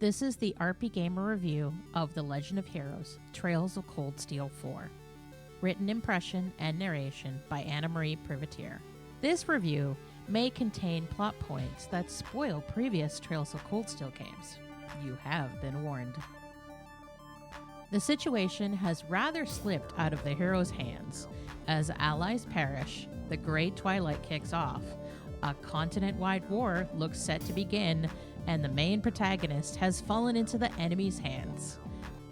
This is the RPGamer review of The Legend of Heroes, Trails of Cold Steel 4. Written impression and narration by Anna Marie Privitere. This review may contain plot points that spoil previous Trails of Cold Steel games. You have been warned. The situation has rather slipped out of the heroes' hands. As allies perish, the Great Twilight kicks off, a continent-wide war looks set to begin, and the main protagonist has fallen into the enemy's hands.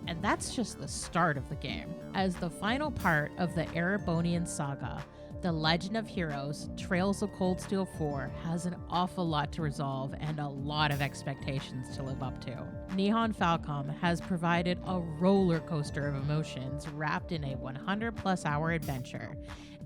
And that's just the start of the game. As the final part of the Erebonian saga, The Legend of Heroes, Trails of Cold Steel 4 has an awful lot to resolve and a lot of expectations to live up to. Nihon Falcom has provided a roller coaster of emotions wrapped in a 100+ hour adventure,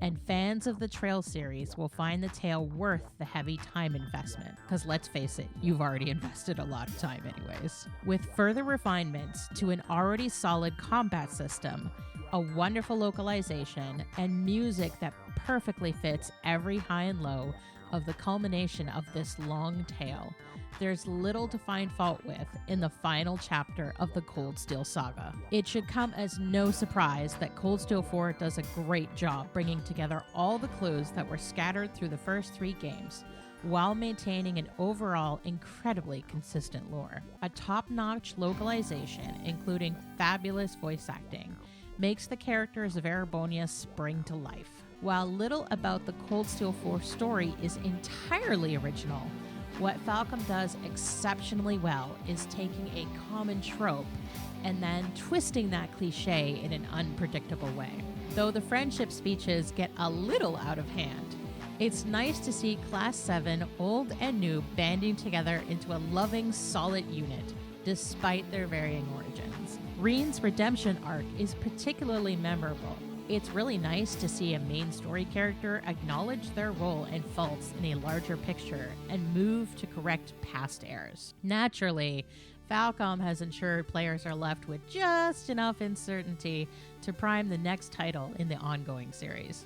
and fans of the Trail series will find the tale worth the heavy time investment, because let's face it, you've already invested a lot of time anyways. With further refinements to an already solid combat system, a wonderful localization, and music that perfectly fits every high and low of the culmination of this long tale, there's little to find fault with in the final chapter of the Cold Steel saga. It should come as no surprise that Cold Steel 4 does a great job bringing together all the clues that were scattered through the first 3 games, while maintaining an overall incredibly consistent lore. A top-notch localization, including fabulous voice acting, makes the characters of Erebonia spring to life. While little about the Cold Steel 4 story is entirely original, what Falcom does exceptionally well is taking a common trope and then twisting that cliche in an unpredictable way. Though the friendship speeches get a little out of hand, it's nice to see Class 7 old and new banding together into a loving, solid unit, despite their varying origins. Reen's redemption arc is particularly memorable. It's really nice to see a main story character acknowledge their role and faults in a larger picture and move to correct past errors. Naturally, Falcom has ensured players are left with just enough uncertainty to prime the next title in the ongoing series.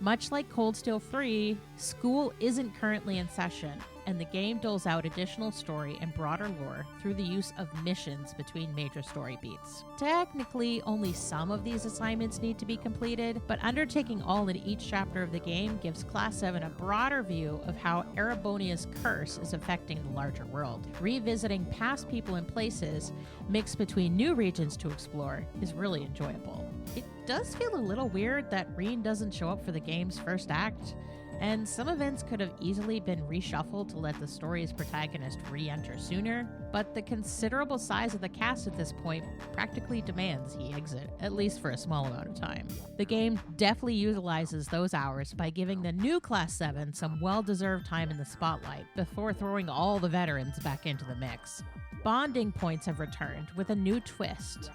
Much like Cold Steel 3, school isn't currently in session, and the game doles out additional story and broader lore through the use of missions between major story beats. Technically, only some of these assignments need to be completed, but undertaking all in each chapter of the game gives Class 7 a broader view of how Erebonia's curse is affecting the larger world. Revisiting past people and places, mixed between new regions to explore, is really enjoyable. It does feel a little weird that Reen doesn't show up for the game's first act, and some events could have easily been reshuffled to let the story's protagonist re-enter sooner, but the considerable size of the cast at this point practically demands he exit, at least for a small amount of time. The game definitely utilizes those hours by giving the new Class 7 some well-deserved time in the spotlight before throwing all the veterans back into the mix. Bonding points have returned with a new twist.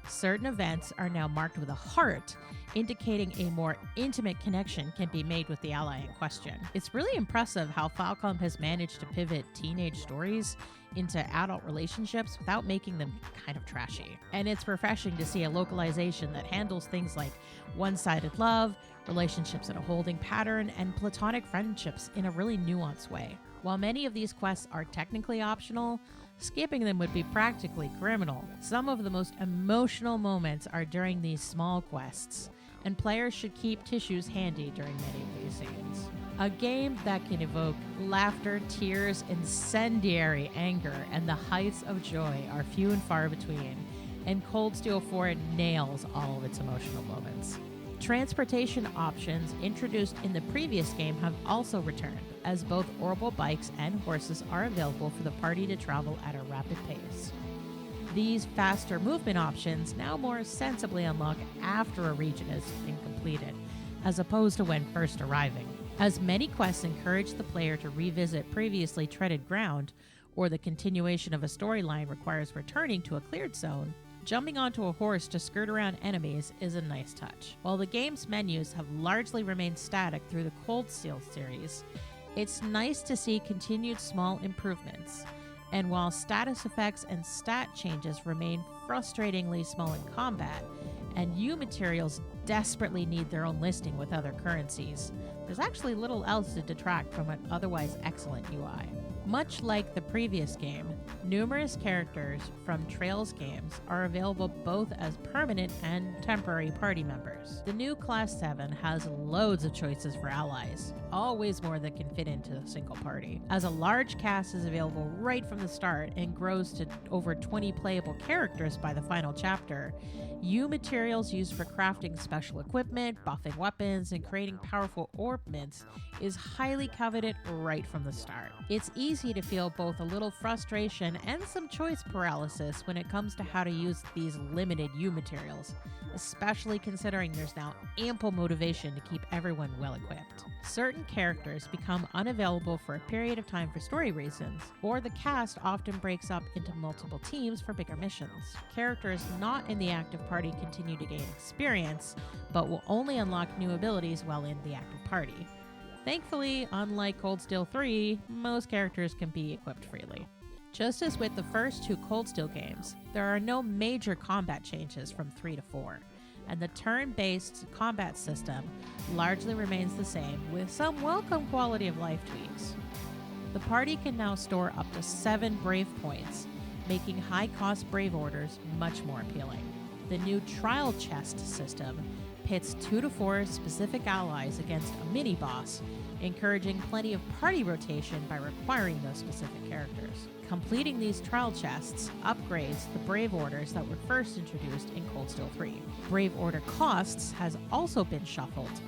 Certain events are now marked with a heart, indicating a more intimate connection can be made with the ally in question. It's really impressive how Falcom has managed to pivot teenage stories into adult relationships without making them kind of trashy. And it's refreshing to see a localization that handles things like one-sided love, relationships in a holding pattern, and platonic friendships in a really nuanced way. While many of these quests are technically optional, skipping them would be practically criminal. Some of the most emotional moments are during these small quests, and players should keep tissues handy during many of these scenes. A game that can evoke laughter, tears, incendiary anger, and the heights of joy are few and far between, and Cold Steel 4 nails all of its emotional moments. Transportation options introduced in the previous game have also returned, as both orbital bikes and horses are available for the party to travel at a rapid pace. These faster movement options now more sensibly unlock after a region has been completed, as opposed to when first arriving. As many quests encourage the player to revisit previously treaded ground, or the continuation of a storyline requires returning to a cleared zone, jumping onto a horse to skirt around enemies is a nice touch. While the game's menus have largely remained static through the Cold Steel series, it's nice to see continued small improvements. And while status effects and stat changes remain frustratingly small in combat, and U materials desperately need their own listing with other currencies, there's actually little else to detract from an otherwise excellent UI. Much like the previous game, numerous characters from Trails games are available both as permanent and temporary party members. The new Class 7 has loads of choices for allies, always more than can fit into a single party. As a large cast is available right from the start and grows to over 20 playable characters by the final chapter, materials used for crafting special equipment, buffing weapons, and creating powerful orbments is highly coveted right from the start. It's easy to feel both a little frustration and some choice paralysis when it comes to how to use these limited materials, especially considering there's now ample motivation to keep everyone well equipped. Certain characters become unavailable for a period of time for story reasons, or the cast often breaks up into multiple teams for bigger missions. Characters not in the active party continue to gain experience, but will only unlock new abilities while in the active party. Thankfully, unlike Cold Steel 3, most characters can be equipped freely. Just as with the first two Cold Steel games, there are no major combat changes from 3 to 4, and the turn-based combat system largely remains the same with some welcome quality of life tweaks. The party can now store up to 7 Brave points, making high-cost Brave orders much more appealing. The new trial chest system pits 2 to 4 specific allies against a mini-boss, encouraging plenty of party rotation by requiring those specific characters. Completing these trial chests upgrades the Brave orders that were first introduced in Cold Steel 3. Brave order costs has also been shuffled,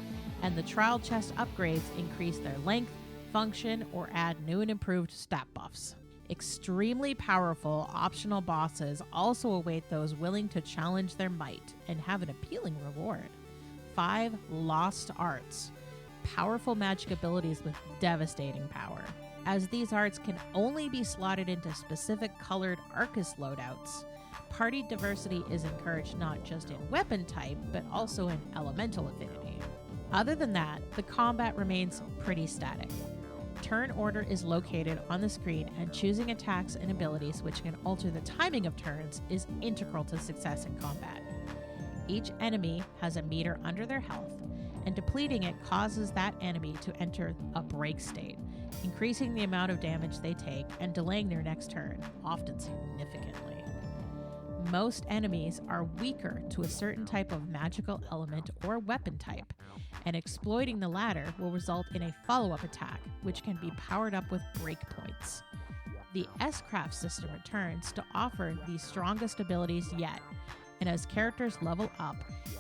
and the trial chest upgrades increase their length, function, or add new and improved stat buffs. Extremely powerful optional bosses also await those willing to challenge their might and have an appealing reward. 5 Lost Arts, powerful magic abilities with devastating power. As these arts can only be slotted into specific colored Arcus loadouts, party diversity is encouraged not just in weapon type, but also in elemental affinity. Other than that, the combat remains pretty static. Turn order is located on the screen, and choosing attacks and abilities which can alter the timing of turns is integral to success in combat. Each enemy has a meter under their health, and depleting it causes that enemy to enter a break state, increasing the amount of damage they take and delaying their next turn, often significantly. Most enemies are weaker to a certain type of magical element or weapon type, and exploiting the latter will result in a follow-up attack, which can be powered up with break points. The S-Craft system returns to offer the strongest abilities yet, and as characters level up,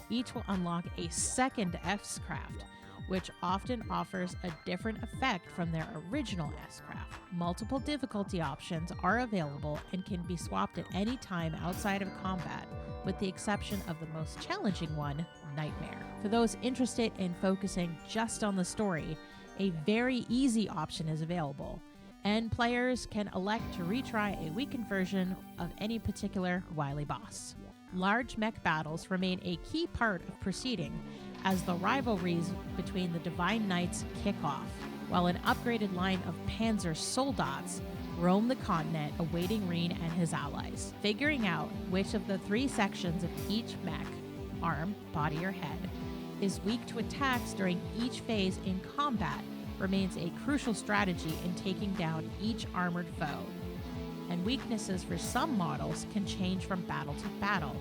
each will unlock a second S-Craft, which often offers a different effect from their original S-Craft. Multiple difficulty options are available and can be swapped at any time outside of combat, with the exception of the most challenging one, Nightmare. For those interested in focusing just on the story, a very easy option is available, and players can elect to retry a weakened version of any particular wily boss. Large mech battles remain a key part of proceeding as the rivalries between the Divine Knights kick off, while an upgraded line of Panzer Soldats roam the continent awaiting Reen and his allies. Figuring out which of the 3 sections of each mech, arm, body, or head, is weak to attacks during each phase in combat remains a crucial strategy in taking down each armored foe. And weaknesses for some models can change from battle to battle,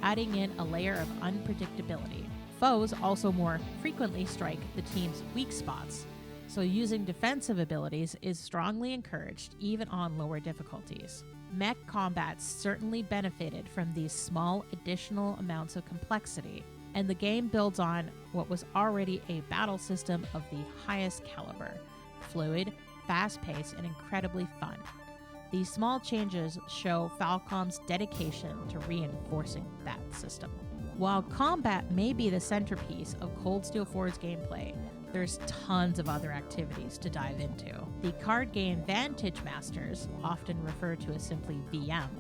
adding in a layer of unpredictability. Foes also more frequently strike the team's weak spots, so using defensive abilities is strongly encouraged even on lower difficulties. Mech combat certainly benefited from these small additional amounts of complexity, and the game builds on what was already a battle system of the highest caliber: fluid, fast-paced, and incredibly fun. These small changes show Falcom's dedication to reinforcing that system. While combat may be the centerpiece of Cold Steel 4's gameplay, there's tons of other activities to dive into. The card game Vantage Masters, often referred to as simply VM,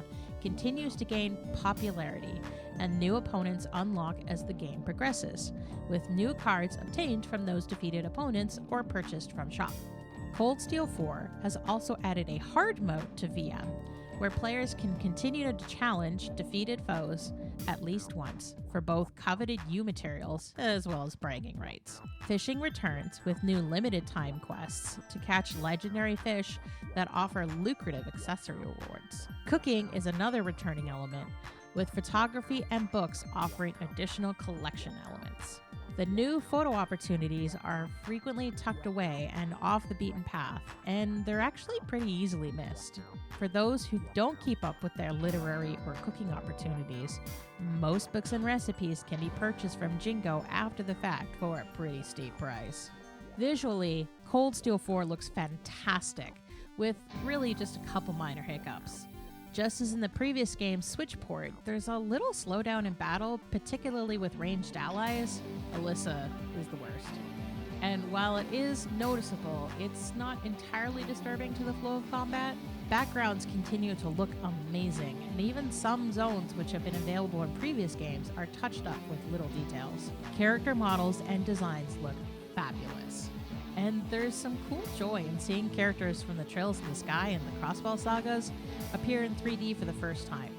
continues to gain popularity, and new opponents unlock as the game progresses, with new cards obtained from those defeated opponents or purchased from shop. Cold Steel 4 has also added a hard mode to VM, where players can continue to challenge defeated foes at least once for both coveted U materials as well as bragging rights. Fishing returns with new limited time quests to catch legendary fish that offer lucrative accessory rewards. Cooking is another returning element, with photography and books offering additional collection elements. The new photo opportunities are frequently tucked away and off the beaten path, and they're actually pretty easily missed. For those who don't keep up with their literary or cooking opportunities, most books and recipes can be purchased from Jingo after the fact for a pretty steep price. Visually, Cold Steel 4 looks fantastic, with really just a couple minor hiccups. Just as in the previous game's Switch port, there's a little slowdown in battle, particularly with ranged allies. Alyssa is the worst. And while it is noticeable, it's not entirely disturbing to the flow of combat. Backgrounds continue to look amazing, and even some zones which have been available in previous games are touched up with little details. Character models and designs look fabulous. And there's some cool joy in seeing characters from the Trails in the Sky and the Crossbell sagas appear in 3D for the first time.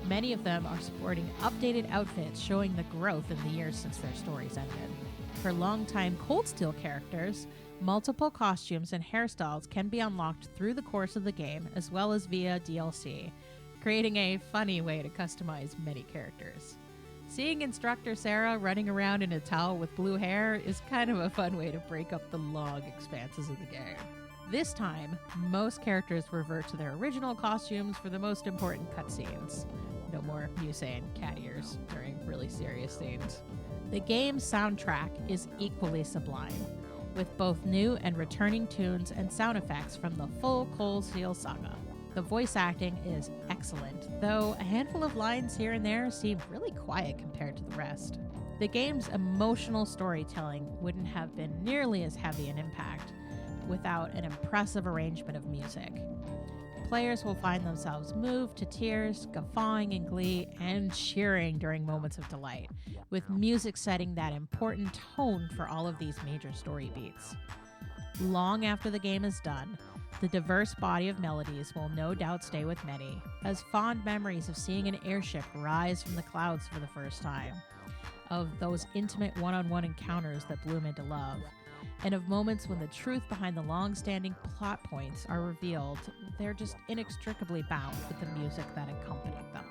Many of them are sporting updated outfits showing the growth in the years since their stories ended. For longtime Cold Steel characters, multiple costumes and hairstyles can be unlocked through the course of the game as well as via DLC, creating a funny way to customize many characters. Seeing Instructor Sarah running around in a towel with blue hair is kind of a fun way to break up the long expanses of the game. This time, most characters revert to their original costumes for the most important cutscenes. No more Muse and cat ears during really serious scenes. The game's soundtrack is equally sublime, with both new and returning tunes and sound effects from the full Cold Steel saga. The voice acting is excellent, though a handful of lines here and there seem really quiet compared to the rest. The game's emotional storytelling wouldn't have been nearly as heavy an impact without an impressive arrangement of music. Players will find themselves moved to tears, guffawing in glee, and cheering during moments of delight, with music setting that important tone for all of these major story beats. Long after the game is done, the diverse body of melodies will no doubt stay with many, as fond memories of seeing an airship rise from the clouds for the first time, of those intimate one-on-one encounters that bloom into love, and of moments when the truth behind the long-standing plot points are revealed. They're just inextricably bound with the music that accompanied them.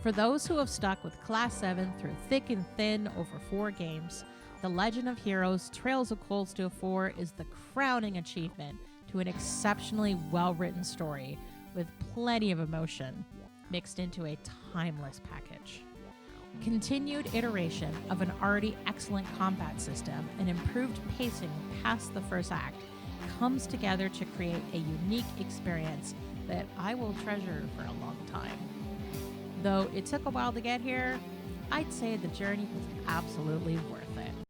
For those who have stuck with Class 7 through thick and thin over 4 games, The Legend of Heroes Trails of Cold Steel 4 is the crowning achievement to an exceptionally well-written story with plenty of emotion mixed into a timeless package. Continued iteration of an already excellent combat system and improved pacing past the first act comes together to create a unique experience that I will treasure for a long time. Though it took a while to get here, I'd say the journey was absolutely worth it.